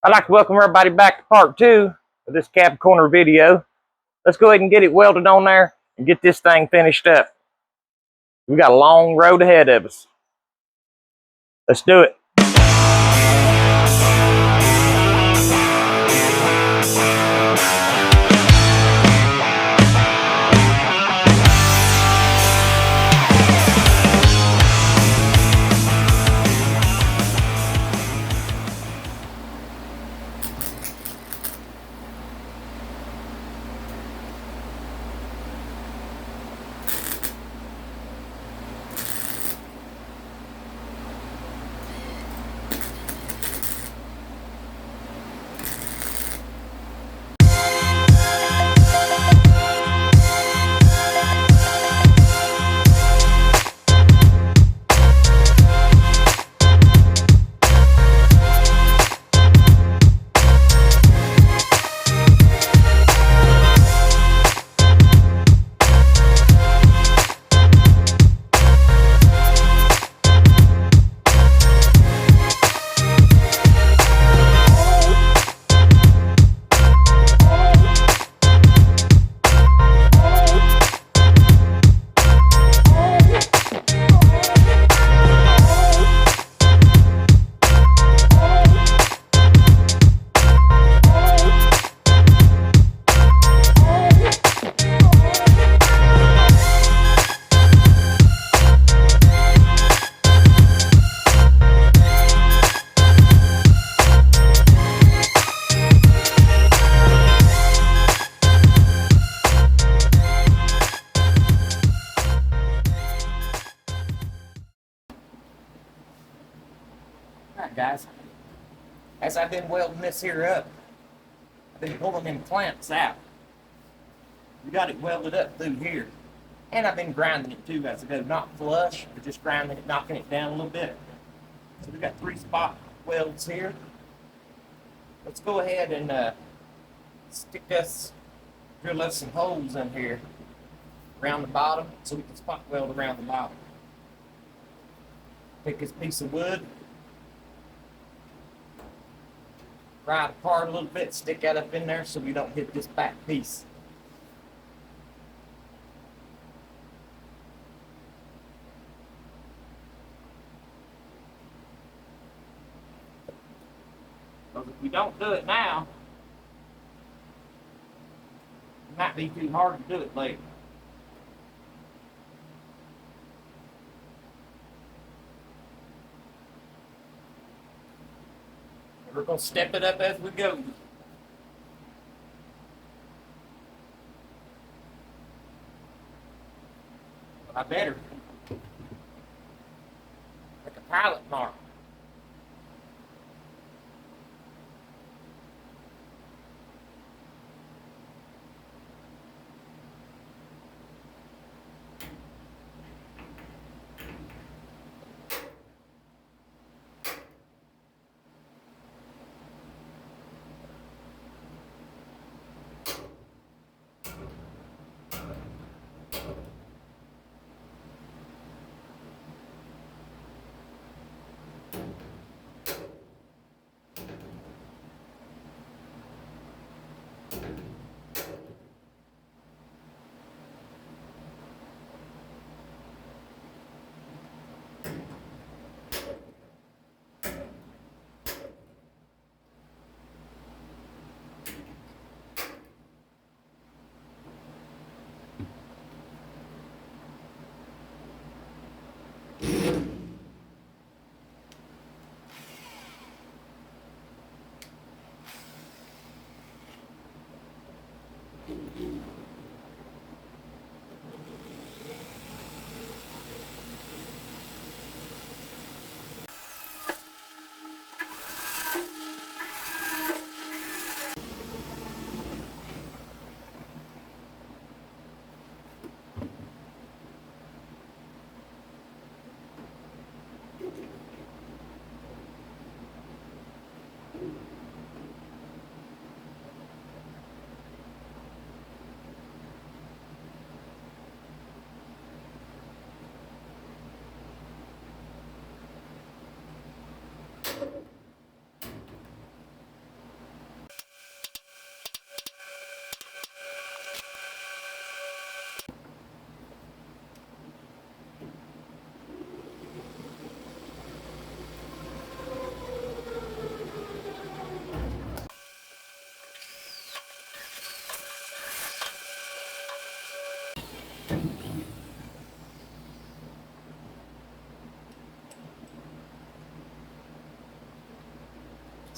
I'd like to welcome everybody back to part 2 of this cab corner video. Let's go ahead and get it welded on there and get this thing finished up. We got a long road ahead of us. Let's do it. Alright guys, as I've been welding this here up, I've been pulling them clamps out. We got it welded up through here. And I've been grinding it too as I go, not flush, but just grinding it, knocking it down a little bit. So we got 3 spot welds here. Let's go ahead and drill us some holes in here around the bottom so we can spot weld around the bottom. Take this piece of wood, pry it apart a little bit, stick that up in there so we don't hit this back piece. Because if we don't do it now, it might be too hard to do it later. We're going to step it up as we go. I better make a pilot mark.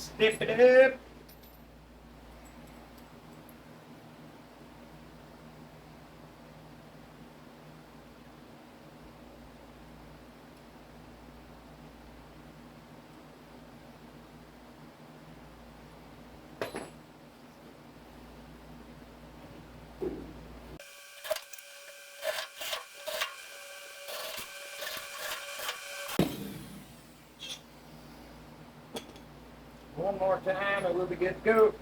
Step it up. One more time and we'll be good to go.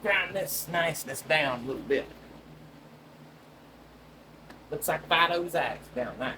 Grind this niceness down a little bit. Looks like Fido's axe down there.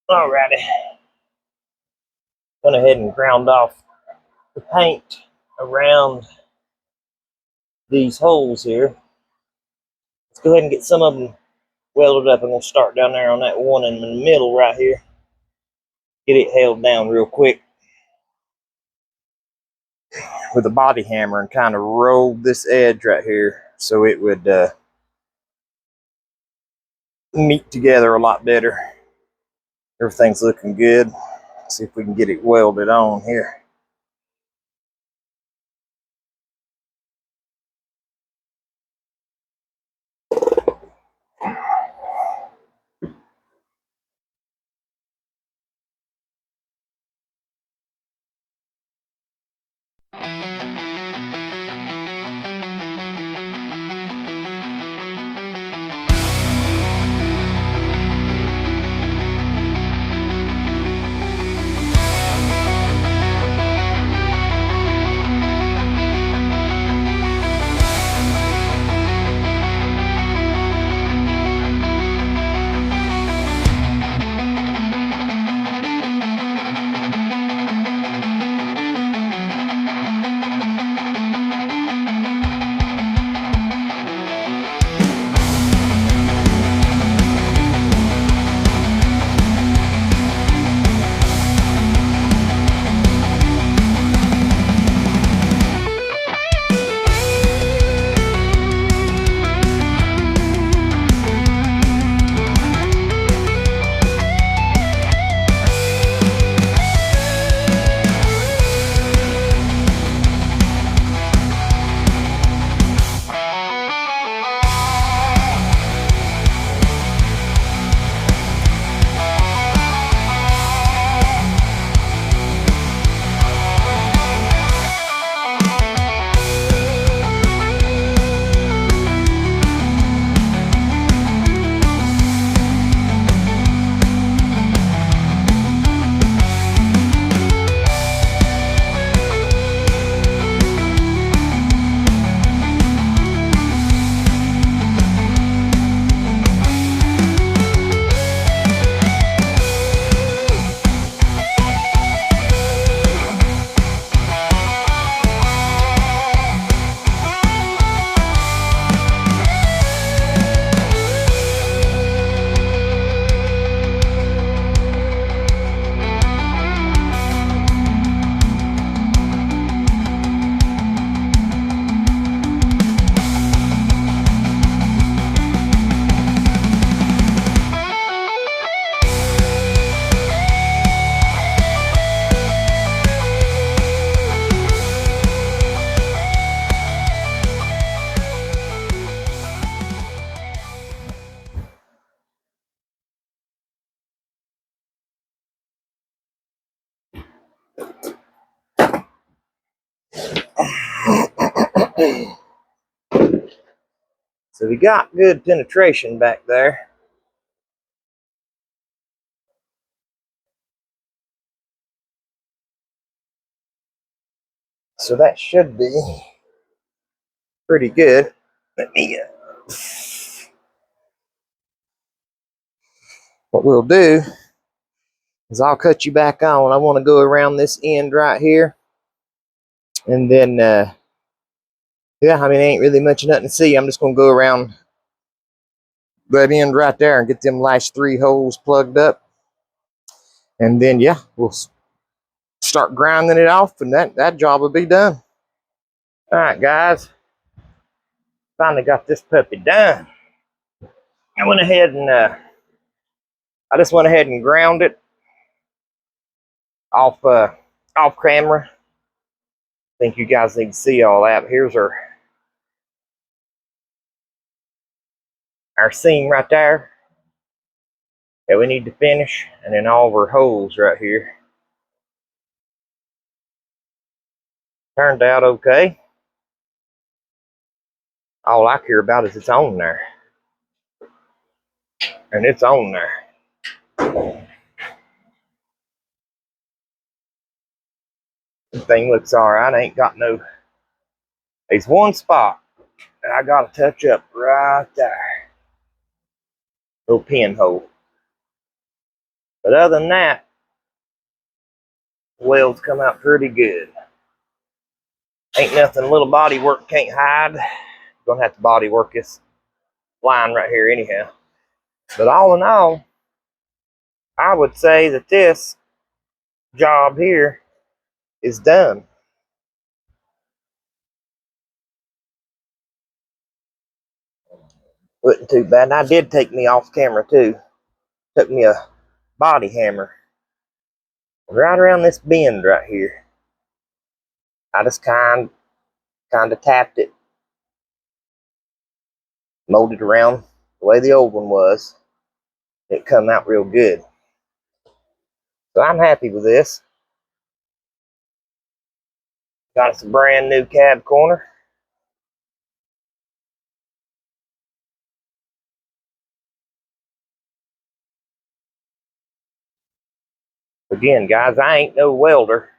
Alrighty. Went ahead and ground off the paint around these holes here. Let's go ahead and get some of them welded up. I'm going to start down there on that one in the middle right here. Get it held down real quick with a body hammer and kind of roll this edge right here so it would meet together a lot better. Everything's looking good. Let's see if we can get it welded on here. So we got good penetration back there. So that should be pretty good. Let me, what we'll do is I'll cut you back on. I want to go around this end right here. And then, yeah, I mean, ain't really much of nothing to see. I'm just going to go around that end right there and get them last 3 holes plugged up. And then, yeah, we'll start grinding it off, and that job will be done. All right, guys. Finally got this puppy done. I went ahead and, I just went ahead and ground it off camera. I think you guys need to see all that. Here's our seam right there that we need to finish, and then all of our holes right here. Turned out okay. All I care about is it's on there. And it's on there. This thing looks alright. I ain't got no. There's one spot that I gotta touch up right there. Little pinhole. But other than that, the welds come out pretty good. Ain't nothing little body work can't hide. Gonna have to body work this line right here anyhow. But all in all, I would say that this job here is done. Wasn't too bad. And I did take me off camera too. Took me a body hammer right around this bend right here. I just kind of tapped it, molded around the way the old one was. It come out real good. So I'm happy with this. Got us a brand new cab corner. Again, guys, I ain't no welder,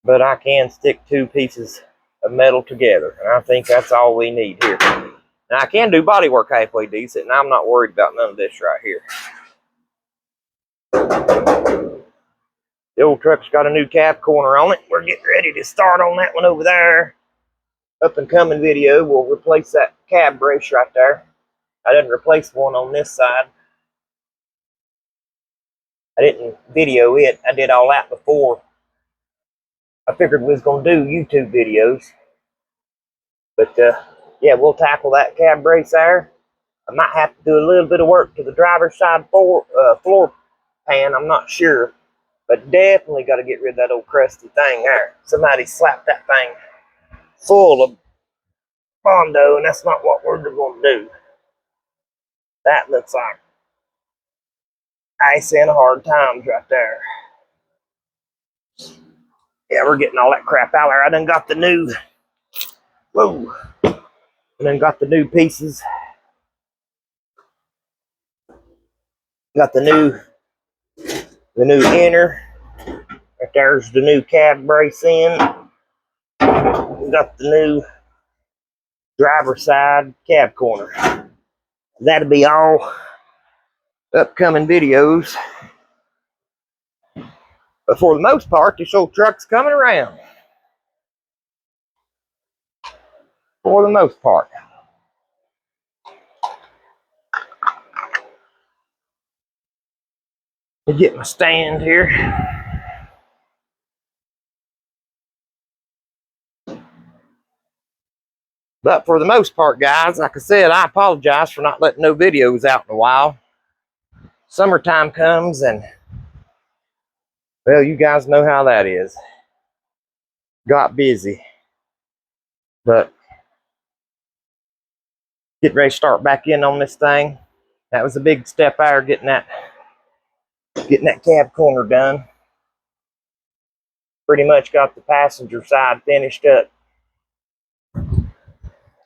but I can stick 2 pieces of metal together, and I think that's all we need here. Now, I can do body work halfway decent, and I'm not worried about none of this right here. The old truck's got a new cab corner on it. We're getting ready to start on that one over there. Up and coming video, we'll replace that cab brace right there. I didn't replace one on this side. I didn't video it. I did all that before. I figured we was going to do YouTube videos. But, yeah, we'll tackle that cab brace there. I might have to do a little bit of work to the driver's side floor pan. I'm not sure. But definitely got to get rid of that old crusty thing there. Somebody slapped that thing full of Bondo, and that's not what we're going to do. That looks like ice and hard times right there. Yeah, we're getting all that crap out there. I done got the new, whoa, I done got the new pieces. Got the new inner. Right there's the new cab brace in. Got the new driver side cab corner. That'll be all upcoming videos. But for the most part, this old truck's coming around. For the most part. Let me get my stand here. But for the most part, guys, like I said, I apologize for not letting no videos out in a while. Summertime comes and, well, you guys know how that is. Got busy. But getting ready to start back in on this thing. That was a big step there, getting that cab corner done. pretty much got the passenger side finished up.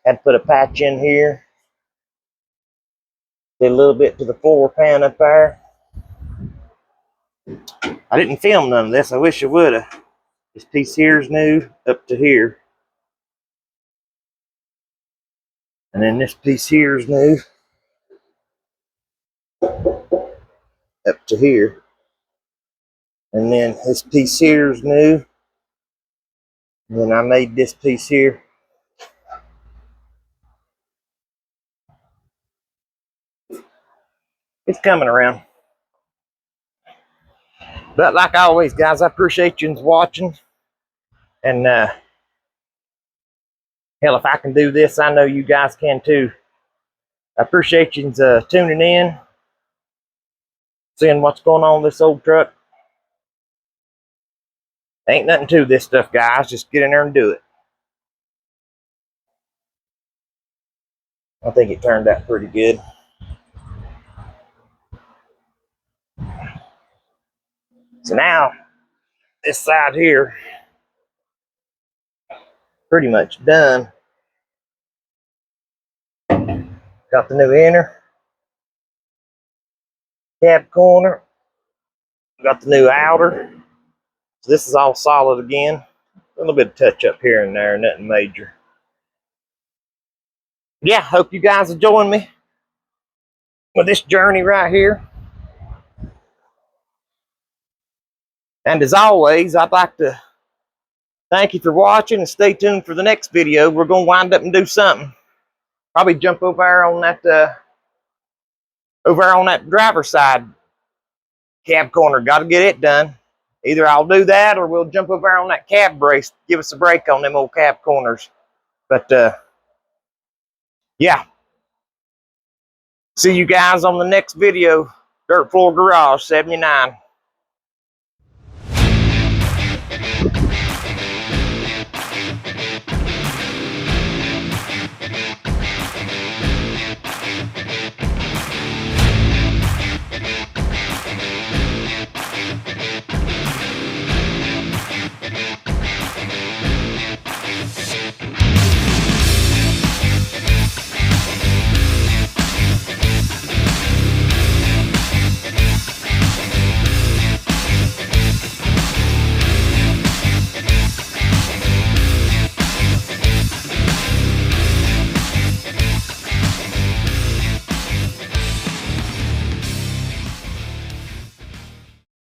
Had to put a patch in here. Did a little bit to the floor pan up there. I didn't film none of this. I wish I would have. This piece here is new up to here. And then this piece here is new up to here. And then this piece here is new. And then I made this piece here. It's coming around. But like always, guys, I appreciate you watching. And hell, if I can do this, I know you guys can too. I appreciate you tuning in, seeing what's going on with this old truck. Ain't nothing to this stuff, guys. Just get in there and do it. I think it turned out pretty good. So now, this side here, pretty much done. Got the new inner, cab corner, got the new outer. So this is all solid again. A little bit of touch up here and there, nothing major. Yeah, hope you guys are joining me with this journey right here. And as always, I'd like to thank you for watching and stay tuned for the next video. We're going to wind up and do something. Probably jump over there on that driver's side cab corner. Got to get it done. Either I'll do that or we'll jump over there on that cab brace. Give us a break on them old cab corners. But yeah. See you guys on the next video. Dirt Floor Garage 79.